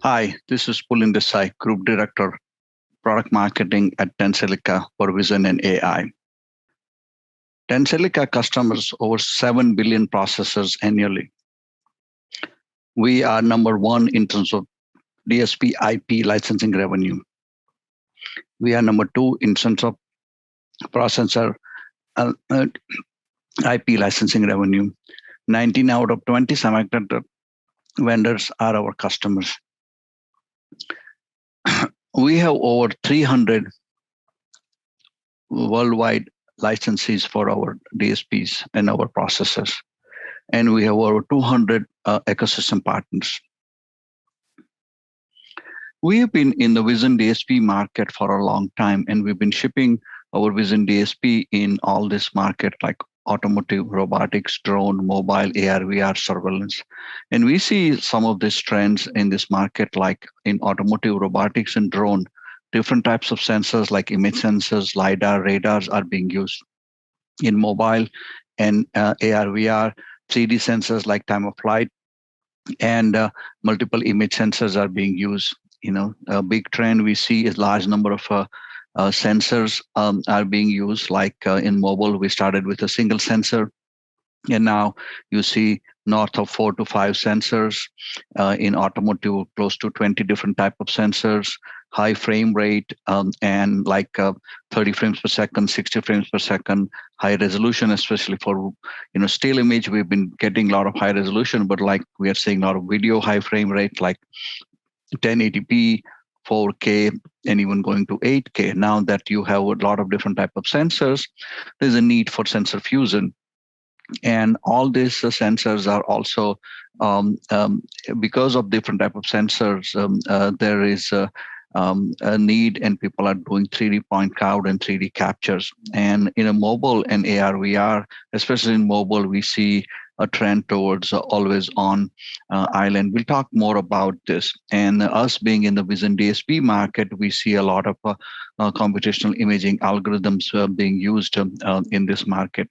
Hi, this is Pulin Desai, Group Director, Product Marketing at Tensilica for Vision and AI. Tensilica customers over 7 billion processors annually. We are number one in terms of DSP IP licensing revenue. We are number two in terms of processor IP licensing revenue. 19 out of 20 semiconductor vendors are our customers. We have over 300 worldwide licenses for our DSPs and our processors. And we have over 200 ecosystem partners. We have been in the Vision DSP market for a long time, and we've been shipping our Vision DSP in all this market like automotive, robotics, drone, mobile, AR, VR, surveillance. And we see some of these trends in this market, like in automotive, robotics, and drone. Different types of sensors like image sensors, LiDAR, radars are being used. In mobile and AR, VR, 3D sensors like time of flight and multiple image sensors are being used. A big trend we see is large number of sensors are being used. Like in mobile, we started with a single sensor, and now you see north of 4 to 5 sensors. In automotive, close to 20 different type of sensors, high frame rate, and like 30 frames per second, 60 frames per second, high resolution, especially for still image. We've been getting a lot of high resolution, but like we are seeing a lot of video high frame rate, like 1080p, 4K, and even going to 8K. Now that you have a lot of different type of sensors, there's a need for sensor fusion. And all these sensors are also, because of different type of sensors, there is a need, and people are doing 3D point cloud and 3D captures. And in a mobile and AR, VR, especially in mobile, we see a trend towards always on island. We'll talk more about this. And us being in the Vision DSP market, we see a lot of computational imaging algorithms being used in this market.